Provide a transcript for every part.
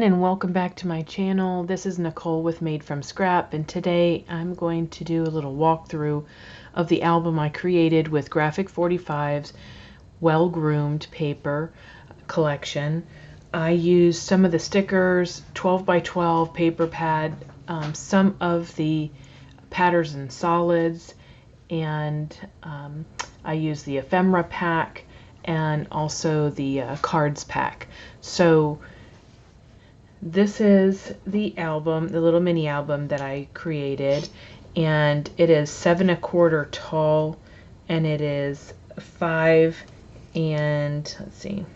and welcome back to my channel. This is Nicole with Made from Scrap, and today I'm going to do a little walkthrough of the album I created with Graphic45's Well Groomed paper collection. I used some of the stickers, 12 by 12 paper pad, some of the patterns and solids, and I used the ephemera pack and also the cards pack. So this is the album, the little mini album that I created, and it is 7 1/4 tall, and it is 5 and let's see,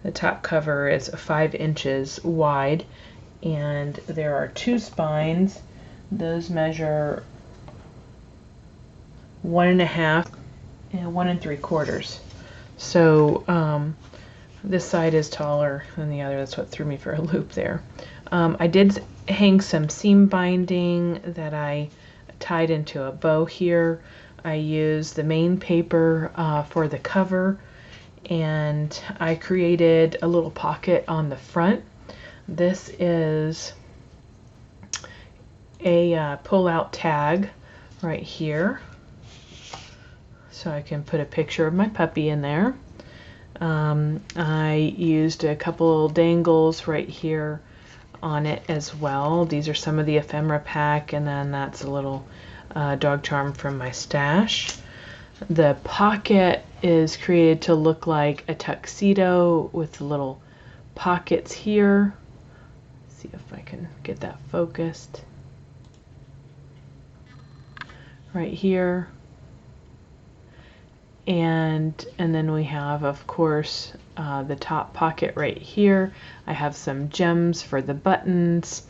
the top cover is 5 inches wide, and there are 2 spines. Those measure 1 1/2 and 1 3/4. So this side is taller than the other. That's what threw me for a loop there. I did hang some seam binding that I tied into a bow here. I used the main paper for the cover, and I created a little pocket on the front. This is a pull-out tag right here, so I can put a picture of my puppy in there. I used a couple dangles right here on it as well. These are some of the ephemera pack, and then that's a little dog charm from my stash. The pocket is created to look like a tuxedo with little pockets here. Let's see if I can get that focused. Right here. And then we have, of course, the top pocket right here. I have some gems for the buttons.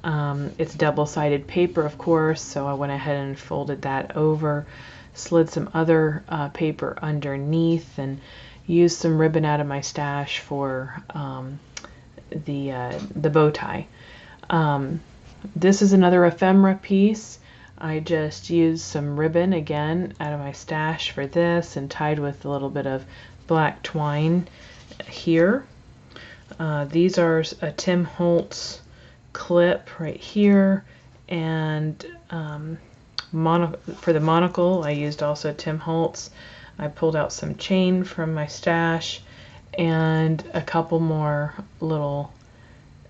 It's double-sided paper, of course, so I went ahead and folded that over, slid some other paper underneath, and used some ribbon out of my stash for the bow tie. This is another ephemera piece. I just used some ribbon again out of my stash for this and tied with a little bit of black twine here. These are a Tim Holtz clip right here, and for the monocle I used also Tim Holtz. I pulled out some chain from my stash and a couple more little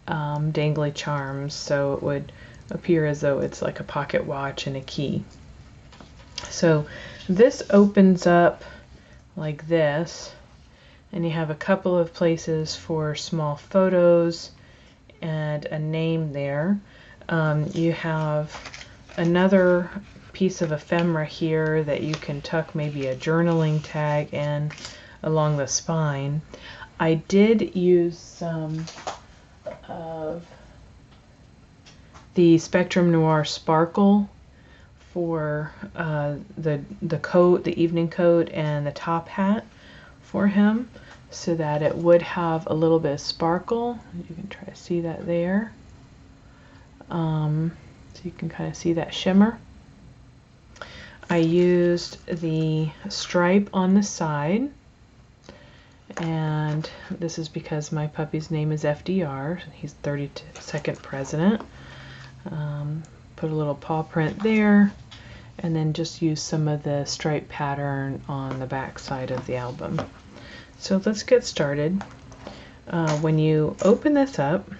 dangly charms, so it would appear as though it's like a pocket watch and a key. So this opens up like this, and you have a couple of places for small photos and a name there. You have another piece of ephemera here that you can tuck maybe a journaling tag in along the spine. I did use some of the Spectrum Noir Sparkle for the coat, the evening coat, and the top hat for him, so that it would have a little bit of sparkle. You can try to see that there. So you can kind of see that shimmer. I used the stripe on the side, and this is because my puppy's name is FDR. He's 32nd president. Put a little paw print there, and then just use some of the stripe pattern on the back side of the album. So let's get started. When you open this up,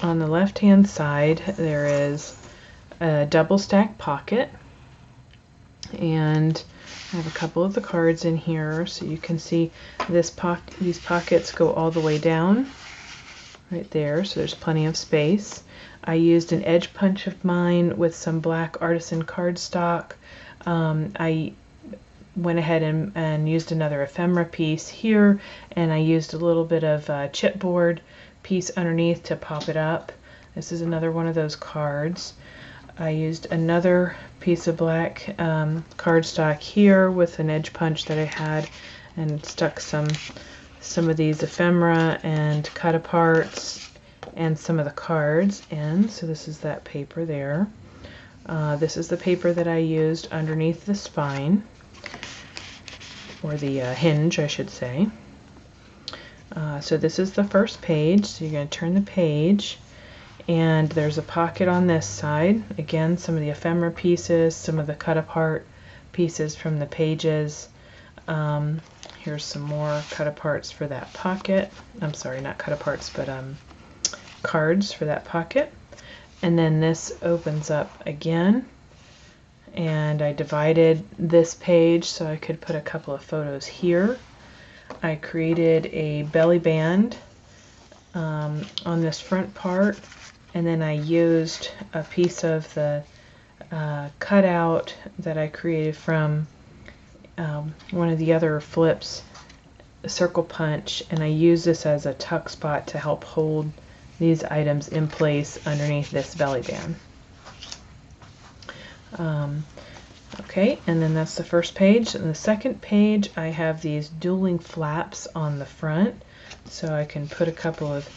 on the left hand side there is a double stack pocket, and I have a couple of the cards in here, so you can see these pockets go all the way down right there, so there's plenty of space. I used an edge punch of mine with some black artisan cardstock. I went ahead and used another ephemera piece here, and I used a little bit of chipboard piece underneath to pop it up. This is another one of those cards. I used another piece of black cardstock here with an edge punch that I had, and stuck some of these ephemera and cut aparts and some of the cards in. So this is that paper there. This is the paper that I used underneath the spine, or the hinge I should say. So this is the first page, so you're going to turn the page, and there's a pocket on this side. Again, some of the ephemera pieces, some of the cut apart pieces from the pages. Here's some more cut aparts for that pocket. I'm sorry, not cut aparts, but cards for that pocket. And then this opens up again, and I divided this page so I could put a couple of photos here. I created a belly band on this front part, and then I used a piece of the cutout that I created from one of the other flips, a circle punch, and I use this as a tuck spot to help hold these items in place underneath this belly band. Okay, and then that's the first page. And the second page, I have these dueling flaps on the front, so I can put a couple of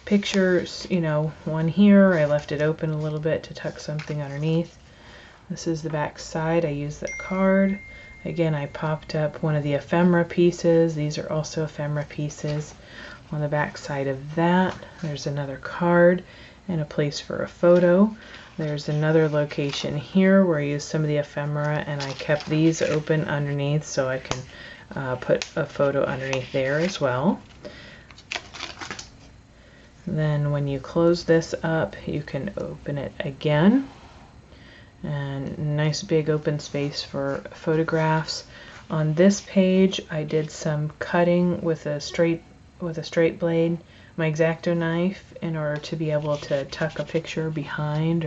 pictures, you know, one here, I left it open a little bit to tuck something underneath. This is the back side. I used that card. Again, I popped up one of the ephemera pieces. These are also ephemera pieces. On the back side of that, there's another card and a place for a photo. There's another location here where I used some of the ephemera, and I kept these open underneath so I can put a photo underneath there as well. Then when you close this up, you can open it again. And nice big open space for photographs. On this page, I did some cutting with a straight blade, my X-Acto knife, in order to be able to tuck a picture behind,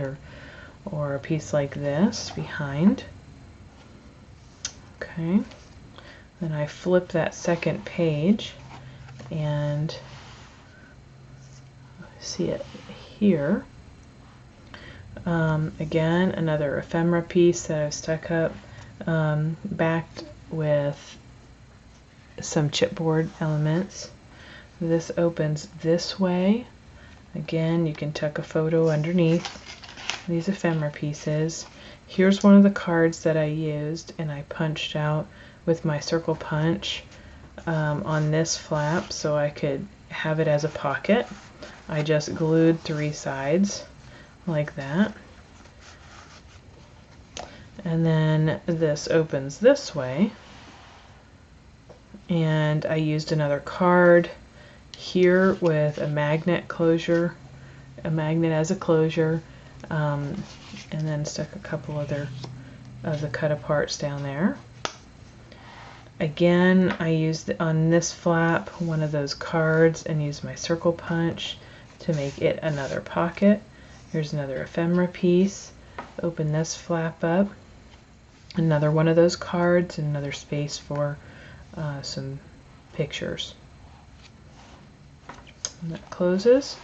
or a piece like this behind. Okay. Then I flip that second page, and see it here. Again, another ephemera piece that I've stuck up, backed with some chipboard elements. This opens this way. Again, you can tuck a photo underneath these ephemera pieces. Here's one of the cards that I used, and I punched out with my circle punch on this flap so I could have it as a pocket. I just glued 3 sides like that. And then this opens this way, and I used another card here with a magnet closure, a magnet as a closure, and then stuck a couple other of the cut aparts down there. Again, I used on this flap one of those cards and used my circle punch to make it another pocket. Here's another ephemera piece. Open this flap up. Another one of those cards, and another space for some pictures. And that closes.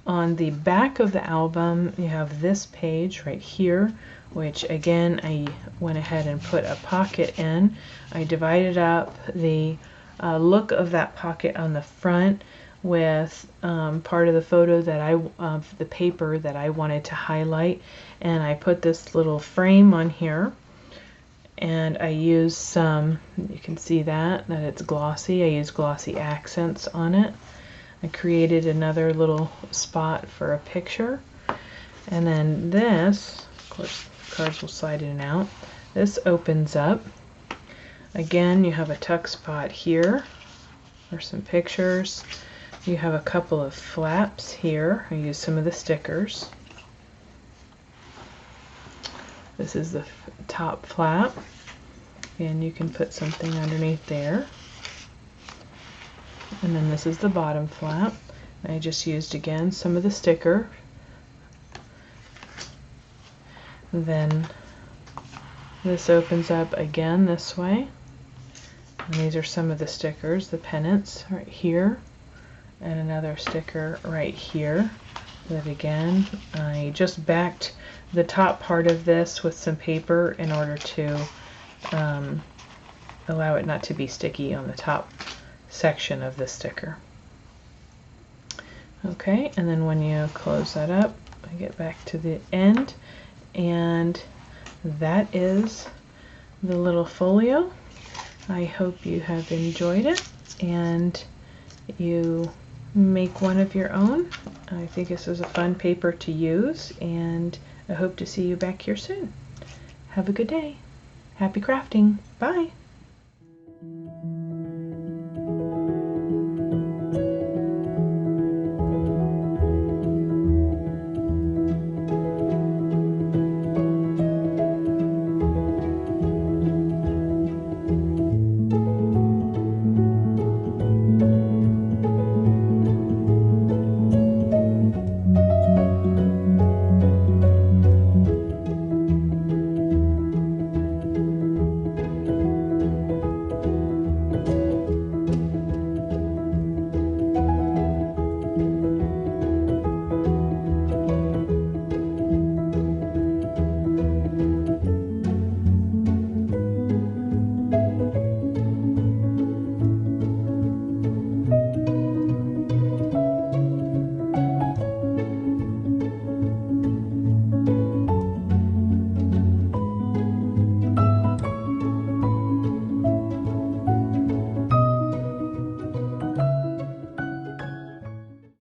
On the back of the album, you have this page right here, which again I went ahead and put a pocket in. I divided up the look of that pocket on the front with part of the photo that the paper that I wanted to highlight, and I put this little frame on here, and I used some, you can see that it's glossy. I used glossy accents on it. I created another little spot for a picture, and then this, of course, cards will slide in and out. This opens up. Again, you have a tuck spot here for some pictures. You have a couple of flaps here. I used some of the stickers. This is the top flap, and you can put something underneath there. And then this is the bottom flap. I just used again some of the sticker. Then this opens up again this way, and these are some of the stickers, the pennants right here, and another sticker right here. That again, I just backed the top part of this with some paper in order to allow it not to be sticky on the top section of the sticker. Okay, and then when you close that up, I get back to the end, and that is the little folio. I hope you have enjoyed it, and you make one of your own. I think this is a fun paper to use, and I hope to see you back here soon. Have a good day. Happy crafting. Bye.